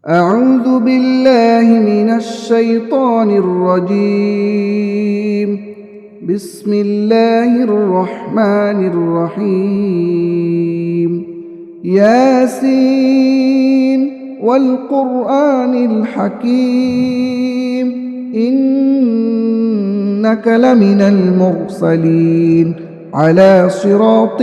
أعوذ بالله من الشيطان الرجيم. بسم الله الرحمن الرحيم. ياسين والقرآن الحكيم إنك لمن المرسلين على صراط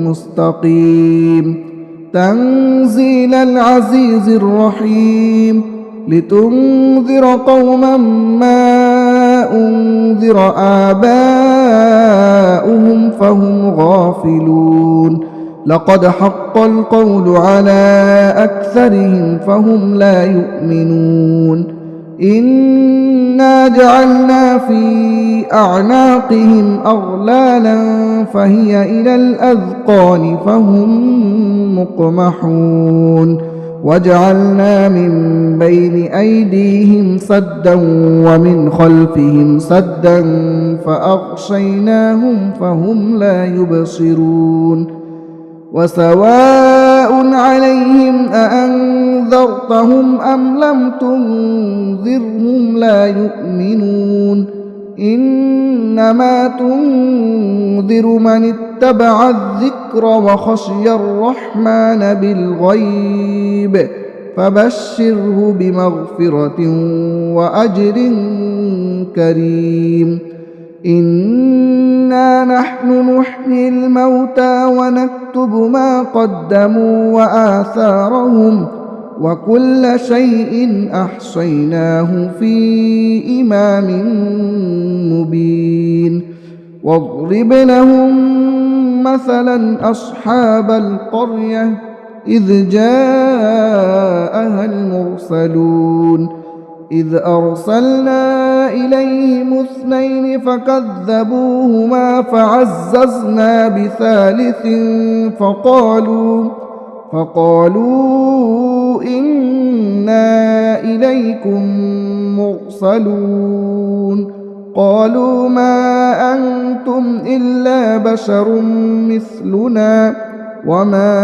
مستقيم. تنزيل العزيز الرحيم لتنذر قوما ما أنذر آباؤهم فهم غافلون. لقد حق القول على أكثرهم فهم لا يؤمنون. إنا جعلنا في أعناقهم أغلالا فهي إلى الأذقان فهم مقمحون. وجعلنا من بين أيديهم سدا ومن خلفهم سدا فأغشيناهم فهم لا يبصرون. وسواء عليهم أأنذرتهم أم لم تنذرهم لا يؤمنون. إنما تنذر من اتبع الذكر وخشي الرحمن بالغيب فبشره بمغفرة وأجر كريم. إنا نحن نحيي الموتى ونكتب ما قدموا وآثارهم وكل شيء أحصيناه في إمام مبين. واضرب لهم مثلا أصحاب القرية إذ جاءها المرسلون إذ أرسلنا إليهم 2 فكذبوهما فعززنا بثالث فقالوا إنا إليكم مرسلون. قالوا ما أنتم إلا بشر مثلنا وما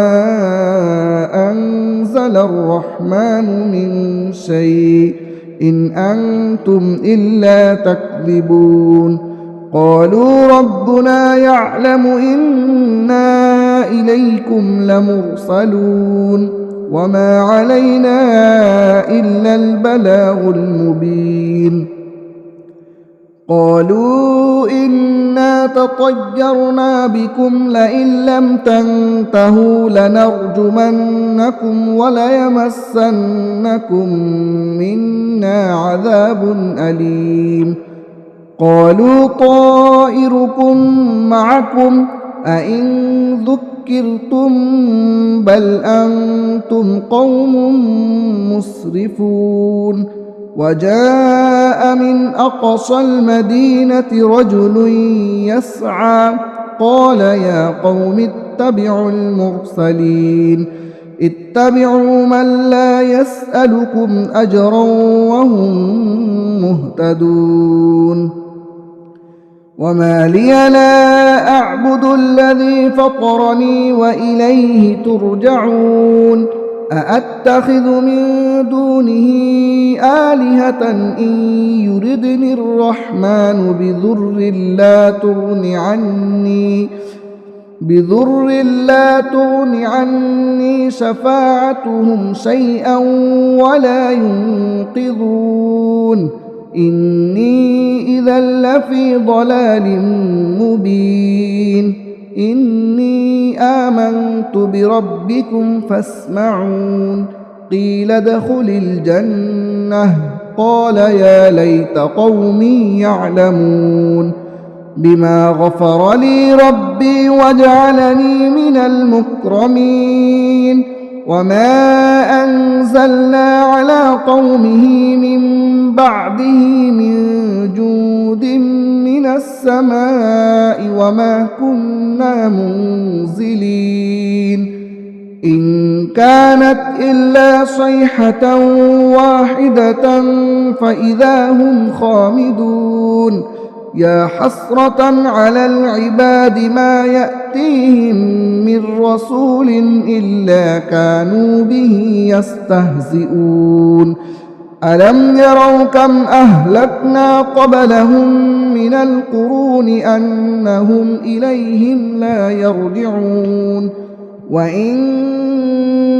أنزل الرحمن من شيء إن أنتم إلا تكذبون. قالوا ربنا يعلم إنا إليكم لمرسلون وما علينا إلا البلاغ المبين. قالوا إنا تطيرنا بكم لئن لم تنتهوا لنرجمنكم وليمسنكم منا عذاب أليم. قالوا طائركم معكم أئن ذكرتم بل أنتم قوم مسرفون. وجاء من أقصى المدينة رجل يسعى قال يا قوم اتبعوا المرسلين اتبعوا من لا يسألكم أجرا وهم مهتدون. وما لي لا أعبد الذي فطرني وإليه ترجعون. أأتخذ من دونه آلهة إن يردني الرحمن بضر لا تغن عني شفاعتهم شيئا ولا ينقذون. إني إذا لفي ضلال مبين. إني آمنت بربكم فاسمعون. قيل ادخل الجنة قال يا ليت قومي يعلمون بما غفر لي ربي وجعلني من المكرمين. وما أنزلنا على قومه من بعده من جود من السماء وما كنا منزلين. إن كانت إلا صيحة واحدة فإذا هم خامدون. يا حسرة على العباد ما يأتيهم من رسول إلا كانوا به يستهزئون ألم يروا كم أهلكنا قبلهم من القرون أنهم إليهم لا يرجعون وإن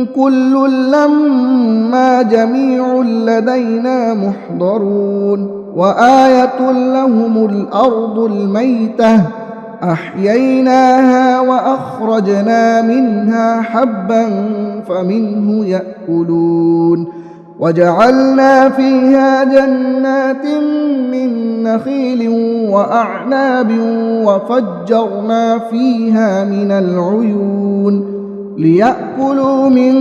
كل لما جميع لدينا محضرون وآية لهم الأرض الميتة أحييناها وأخرجنا منها حبا فمنه يأكلون وجعلنا فيها جنات من نخيل وأعناب وفجرنا فيها من العيون ليأكلوا من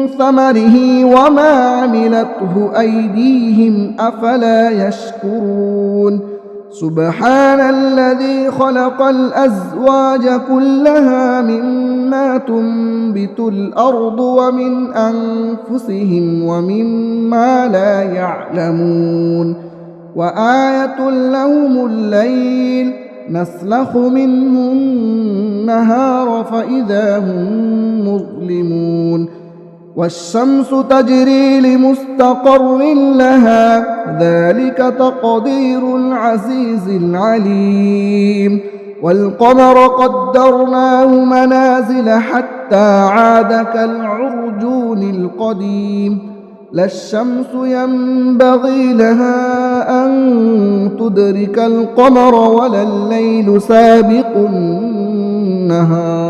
ثمره وما عملته أيديهم أفلا يشكرون سبحان الذي خلق الأزواج كلها مما تنبت الأرض ومن أنفسهم ومما لا يعلمون وآية لهم الليل نسلخ منه النهار فإذا هم مظلمون والشمس تجري لمستقر لها ذلك تقدير العزيز العليم والقمر قدرناه منازل حتى عاد كالعرجون القديم لا الشمس ينبغي لها أن تدرك القمر ولا الليل سابق النهار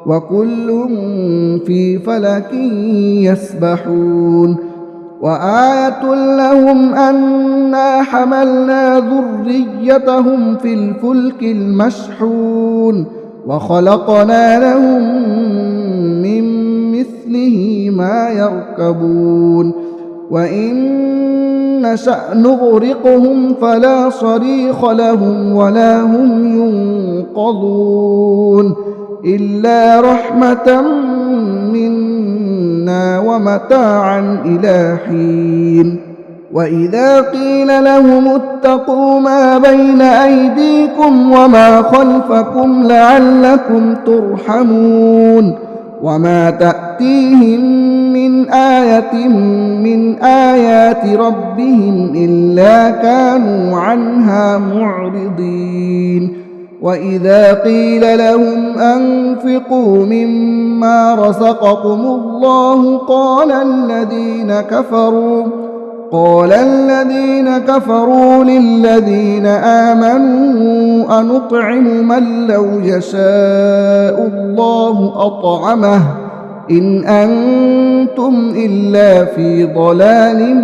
وكل في فلك يسبحون وآية لهم أنا حملنا ذريتهم في الفلك المشحون وخلقنا لهم من مثله ما يركبون وإن نشأ نغرقهم فلا صريخ لهم ولا هم ينقذون إلا رحمة منا ومتاعا إلى حين وإذا قيل لهم اتقوا ما بين أيديكم وما خلفكم لعلكم ترحمون وما تأتيهم من آية من آيات ربهم إلا كانوا عنها معرضين وإذا قيل لهم أنفقوا مما رزقكم الله قال الذين كفروا للذين آمنوا أنطعم من لو يشاء الله أطعمه إن أنتم إلا في ضلال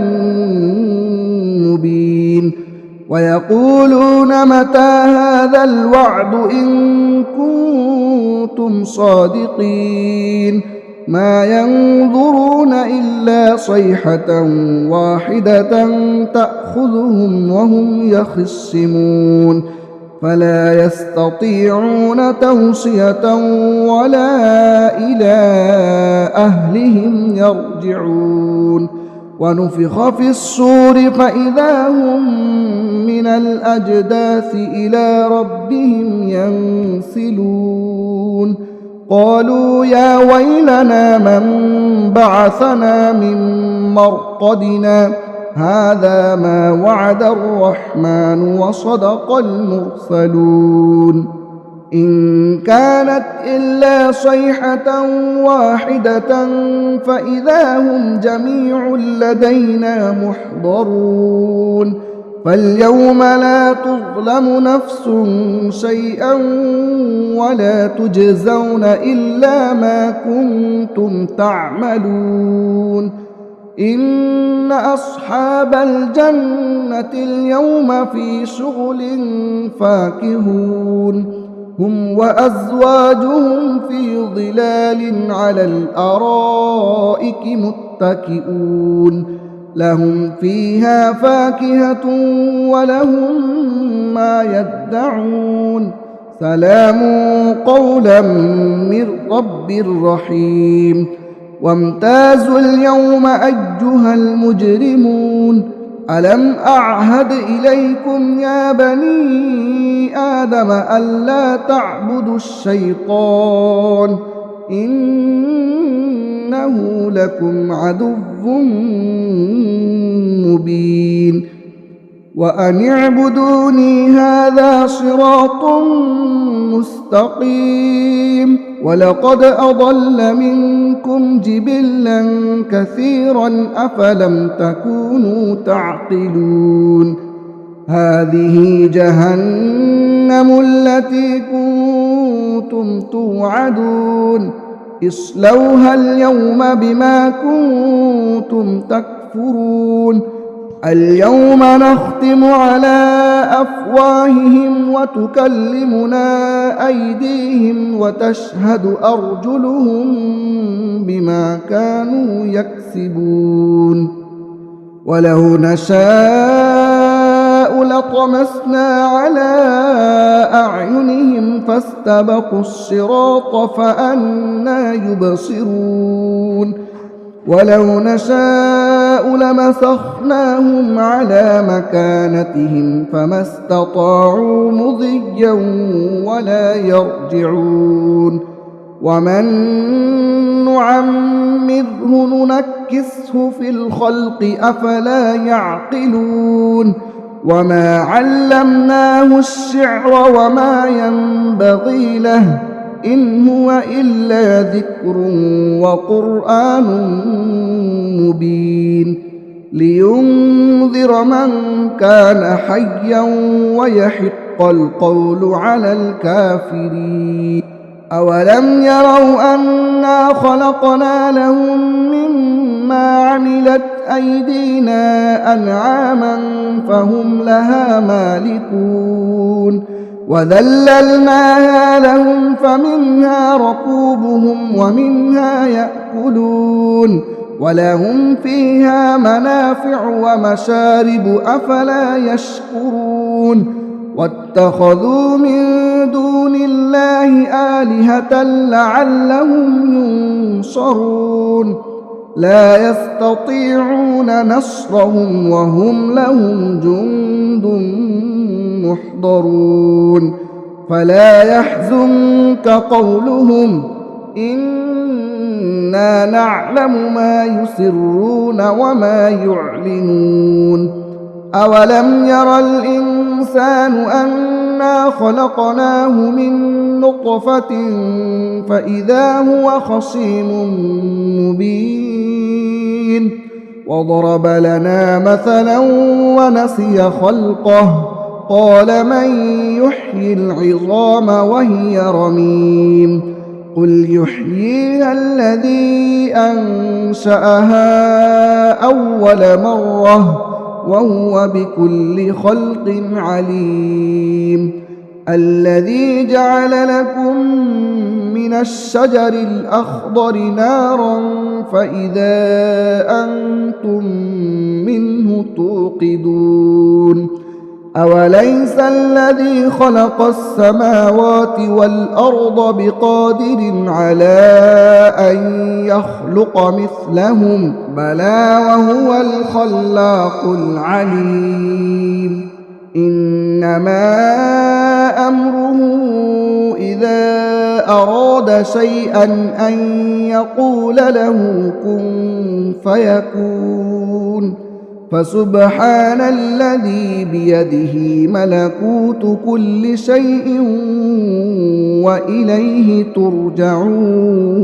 مبين ويقولون متى هذا الوعد إن كنتم صادقين ما ينظرون إلا صيحة واحدة تأخذهم وهم يخصمون فلا يستطيعون توصية ولا إلى أهلهم يرجعون ونفخ في الصور فإذا هم من الأجداث إلى ربهم ينسلون قالوا يا ويلنا من بعثنا من مرقدنا هذا ما وعد الرحمن وصدق المرسلون إن كانت إلا صيحة واحدة فإذا هم جميع لدينا محضرون فاليوم لا تظلم نفس شيئا ولا تجزون إلا ما كنتم تعملون إن أصحاب الجنة اليوم في شغل فاكهون هم وأزواجهم في ظلال على الأرائك متكئون لهم فيها فاكهة ولهم ما يدعون سلام قولا من رب رحيم وامتازوا اليوم أيها المجرمون ألم أعهد إليكم يا بني آدم ألا تعبدوا الشيطان إنه لكم عدو مبين وأن اعبدوني هذا صراط مستقيم ولقد أضل منكم جبلا كثيرا أفلم تكونوا تعقلون هذه جهنم التي كنتم توعدون اصلوها اليوم بما كنتم تكفرون اليوم نختم على أفواههم وتكلمنا أيديهم وتشهد أرجلهم بما كانوا يكسبون ولو نشاء لطمسنا على أعينهم فاستبقوا الصراط فأنى يبصرون ولو نشاء لمسخناهم على مكانتهم فما استطاعوا مضيا ولا يرجعون ومن نعمره ننكسه في الخلق أفلا يعقلون وما علمناه الشعر وما ينبغي له إن هو إلا ذكر وقرآن مبين لينذر من كان حيا ويحق القول على الكافرين أولم يروا أنا خلقنا لهم مما عملت أيدينا أنعاما فهم لها مالكون وذللناها لهم فمنها ركوبهم ومنها يأكلون ولهم فيها منافع ومشارب أفلا يشكرون واتخذوا من دون الله آلهة لعلهم ينصرون لا يستطيعون نصرهم وهم لهم جند محضرون فلا يحزنك قولهم إنا نعلم ما يسرون وما يعلنون أولم ير الإنسان أنا خلقناه من نطفة فإذا هو خصيم مبين وضرب لنا مثلا ونسي خلقه قال من يحيي العظام وهي رميم قل يحييها الذي أنشأها أول مرة وهو بكل خلق عليم الذي جعل لكم من الشجر الأخضر نارا فإذا أنتم منه توقدون أوليس الذي خلق السماوات والأرض بقادر على أن يخلق مثلهم بلى وهو الخلاق العليم إنما أمره إذا أراد شيئا أن يقول له كن فيكون فسبحان الذي بيده ملكوت كل شيء وإليه ترجعون